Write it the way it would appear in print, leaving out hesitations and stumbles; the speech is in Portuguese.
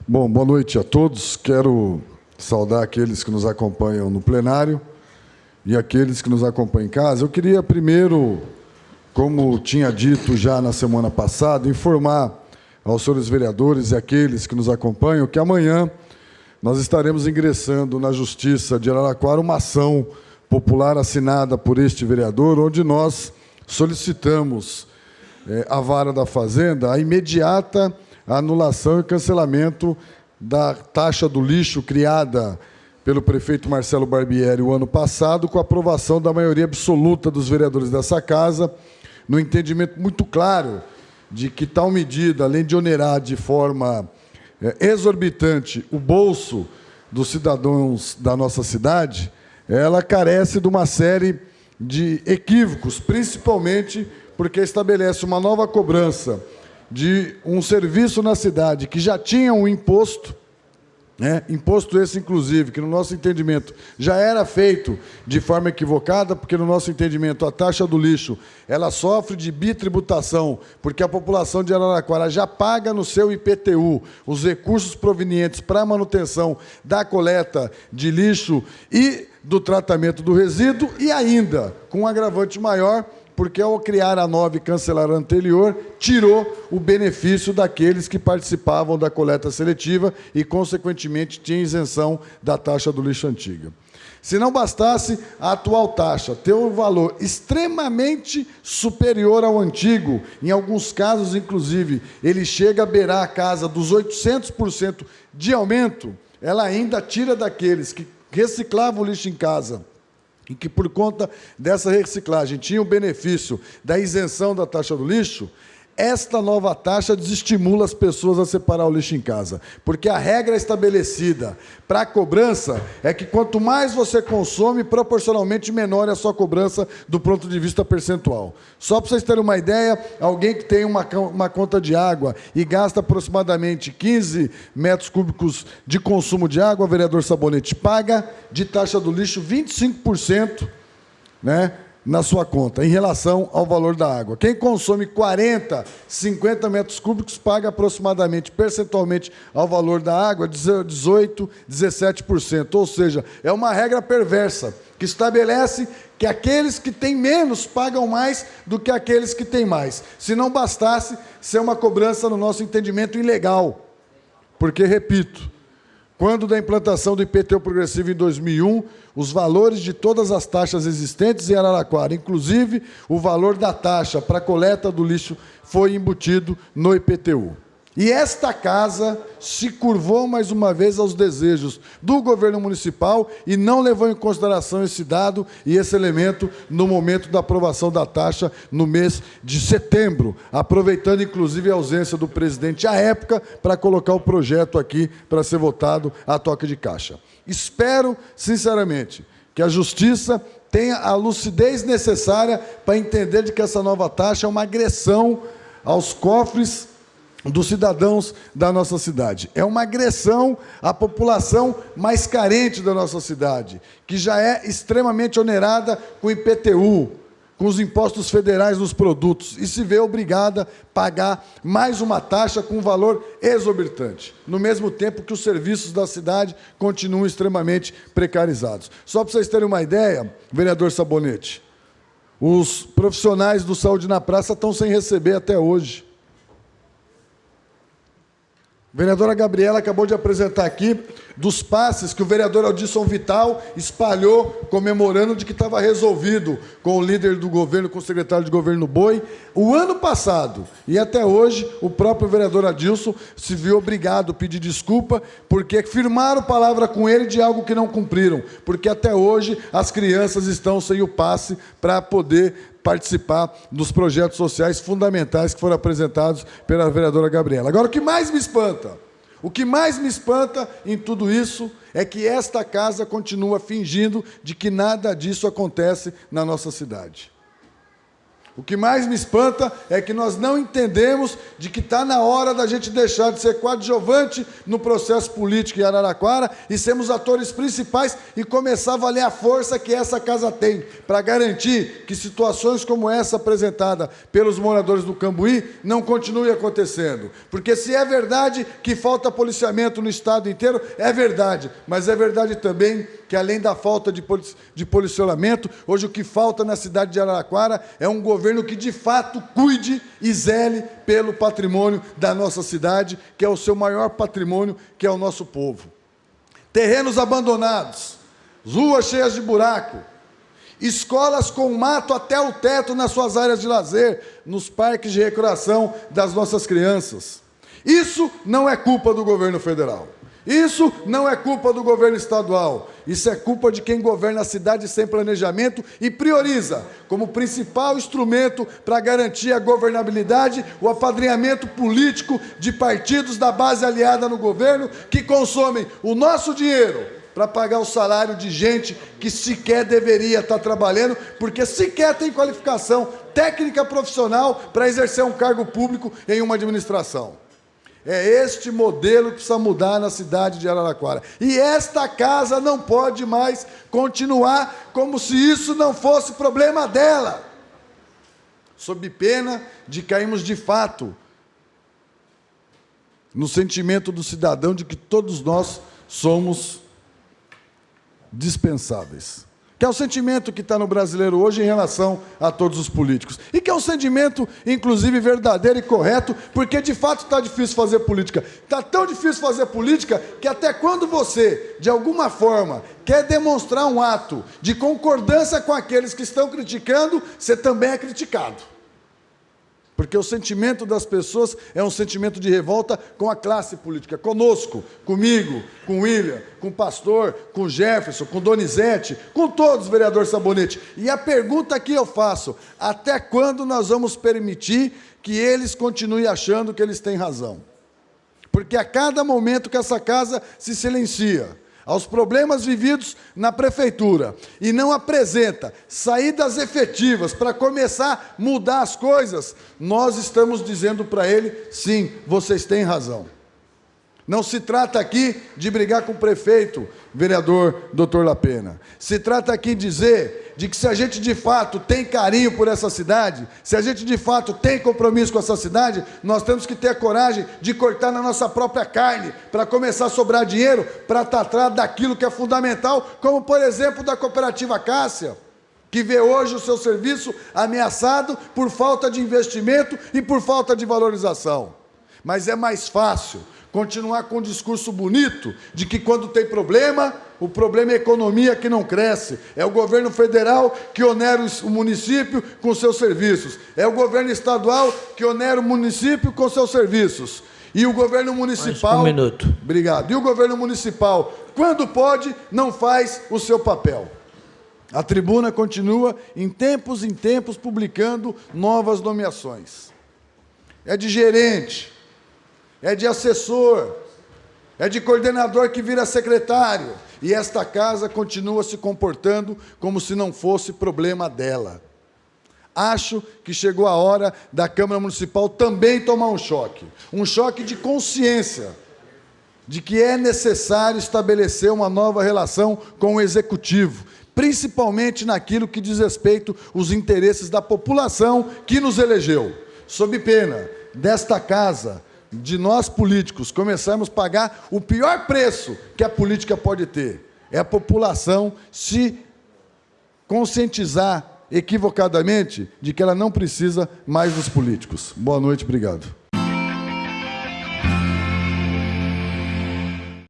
Bom, boa noite a todos. Quero saudar aqueles que nos acompanham no plenário e aqueles que nos acompanham em casa. Eu queria primeiro, como tinha dito já na semana passada, informar aos senhores vereadores e aqueles que nos acompanham que amanhã nós estaremos ingressando na Justiça de Araraquara uma ação popular assinada por este vereador, onde nós solicitamos à Vara da Fazenda a imediata anulação e cancelamento da taxa do lixo criada pelo prefeito Marcelo Barbieri o ano passado, com a aprovação da maioria absoluta dos vereadores dessa casa, no entendimento muito claro de que tal medida, além de onerar de forma exorbitante o bolso dos cidadãos da nossa cidade, ela carece de uma série de equívocos, principalmente porque estabelece uma nova cobrança de um serviço na cidade que já tinha um imposto, imposto esse, inclusive, que no nosso entendimento já era feito de forma equivocada, porque no nosso entendimento a taxa do lixo ela sofre de bitributação, porque a população de Araraquara já paga no seu IPTU os recursos provenientes para a manutenção da coleta de lixo e do tratamento do resíduo, e ainda, com um agravante maior, porque ao criar a nova e cancelar a anterior, tirou o benefício daqueles que participavam da coleta seletiva e, consequentemente, tinham isenção da taxa do lixo antiga. Se não bastasse a atual taxa ter um valor extremamente superior ao antigo, em alguns casos, inclusive, ele chega a beirar a casa dos 800% de aumento, ela ainda tira daqueles que reciclavam o lixo em casa e que, por conta dessa reciclagem, tinha o benefício da isenção da taxa do lixo. Esta nova taxa desestimula as pessoas a separar o lixo em casa, porque a regra estabelecida para a cobrança é que quanto mais você consome, proporcionalmente menor é a sua cobrança do ponto de vista percentual. Só para vocês terem uma ideia, alguém que tem uma conta de água e gasta aproximadamente 15 metros cúbicos de consumo de água, vereador Sabonete, paga de taxa do lixo 25%, na sua conta, em relação ao valor da água. Quem consome 40, 50 metros cúbicos paga aproximadamente, percentualmente, ao valor da água, 18, 17%. Ou seja, é uma regra perversa, que estabelece que aqueles que têm menos pagam mais do que aqueles que têm mais. Se não bastasse ser uma cobrança, no nosso entendimento, ilegal. Porque, repito, quando da implantação do IPTU progressivo em 2001, os valores de todas as taxas existentes em Araraquara, inclusive o valor da taxa para a coleta do lixo, foi embutido no IPTU. E esta casa se curvou mais uma vez aos desejos do governo municipal e não levou em consideração esse dado e esse elemento no momento da aprovação da taxa no mês de setembro, aproveitando inclusive a ausência do presidente à época para colocar o projeto aqui para ser votado a toque de caixa. Espero, sinceramente, que a Justiça tenha a lucidez necessária para entender de que essa nova taxa é uma agressão aos cofres dos cidadãos da nossa cidade. É uma agressão à população mais carente da nossa cidade, que já é extremamente onerada com o IPTU, com os impostos federais nos produtos, e se vê obrigada a pagar mais uma taxa com um valor exorbitante, no mesmo tempo que os serviços da cidade continuam extremamente precarizados. Só para vocês terem uma ideia, vereador Sabonete, os profissionais do Saúde na Praça estão sem receber até hoje. A vereadora Gabriela acabou de apresentar aqui dos passes que o vereador Aldisson Vital espalhou, comemorando de que estava resolvido com o líder do governo, com o secretário de governo Boi, o ano passado. E até hoje, o próprio vereador Adilson se viu obrigado a pedir desculpa, porque firmaram palavra com ele de algo que não cumpriram, porque até hoje as crianças estão sem o passe para poder participar dos projetos sociais fundamentais que foram apresentados pela vereadora Gabriela. Agora, o que mais me espanta em tudo isso é que esta casa continua fingindo de que nada disso acontece na nossa cidade. O que mais me espanta é que nós não entendemos de que está na hora da gente deixar de ser coadjuvante no processo político em Araraquara e sermos atores principais e começar a valer a força que essa casa tem para garantir que situações como essa apresentada pelos moradores do Cambuí não continuem acontecendo. Porque se é verdade que falta policiamento no estado inteiro, é verdade, mas é verdade também que, além da falta de policiamento, hoje o que falta na cidade de Araraquara é um governo que, de fato, cuide e zele pelo patrimônio da nossa cidade, que é o seu maior patrimônio, que é o nosso povo. Terrenos abandonados, ruas cheias de buraco, escolas com mato até o teto nas suas áreas de lazer, nos parques de recreação das nossas crianças. Isso não é culpa do governo federal. Isso não é culpa do governo estadual, isso é culpa de quem governa a cidade sem planejamento e prioriza, como principal instrumento para garantir a governabilidade, o apadrinhamento político de partidos da base aliada no governo que consomem o nosso dinheiro para pagar o salário de gente que sequer deveria estar trabalhando, porque sequer tem qualificação técnica profissional para exercer um cargo público em uma administração. É este modelo que precisa mudar na cidade de Araraquara. E esta casa não pode mais continuar como se isso não fosse problema dela, sob pena de cairmos de fato no sentimento do cidadão de que todos nós somos dispensáveis. Que é o sentimento que está no brasileiro hoje em relação a todos os políticos. E que é um sentimento, inclusive, verdadeiro e correto, porque, de fato, está difícil fazer política. Está tão difícil fazer política que até quando você, de alguma forma, quer demonstrar um ato de concordância com aqueles que estão criticando, você também é criticado. Porque o sentimento das pessoas é um sentimento de revolta com a classe política, conosco, comigo, com o William, com o pastor, com o Jefferson, com o Donizete, com todos, vereador Sabonete. E a pergunta que eu faço, até quando nós vamos permitir que eles continuem achando que eles têm razão? Porque a cada momento que essa casa se silencia aos problemas vividos na prefeitura e não apresenta saídas efetivas para começar a mudar as coisas, nós estamos dizendo para ele, sim, vocês têm razão. Não se trata aqui de brigar com o prefeito, vereador Dr. Lapena. Se trata aqui de dizer de que se a gente de fato tem carinho por essa cidade, se a gente de fato tem compromisso com essa cidade, nós temos que ter a coragem de cortar na nossa própria carne, para começar a sobrar dinheiro, para estar atrás daquilo que é fundamental, como por exemplo da cooperativa Cássia, que vê hoje o seu serviço ameaçado por falta de investimento e por falta de valorização. Mas é mais fácil continuar com um discurso bonito de que quando tem problema, o problema é a economia que não cresce, é o governo federal que onera o município com seus serviços, é o governo estadual que onera o município com seus serviços. E o governo municipal... Mais um minuto. Obrigado. E o governo municipal, quando pode, não faz o seu papel. A tribuna continua, em tempos, publicando novas nomeações. É de gerente, é de assessor, é de coordenador que vira secretário, e esta casa continua se comportando como se não fosse problema dela. Acho que chegou a hora da Câmara Municipal também tomar um choque de consciência, de que é necessário estabelecer uma nova relação com o Executivo, principalmente naquilo que diz respeito aos interesses da população que nos elegeu, sob pena desta casa, de nós políticos, começarmos a pagar o pior preço que a política pode ter. É a população se conscientizar equivocadamente de que ela não precisa mais dos políticos. Boa noite, obrigado.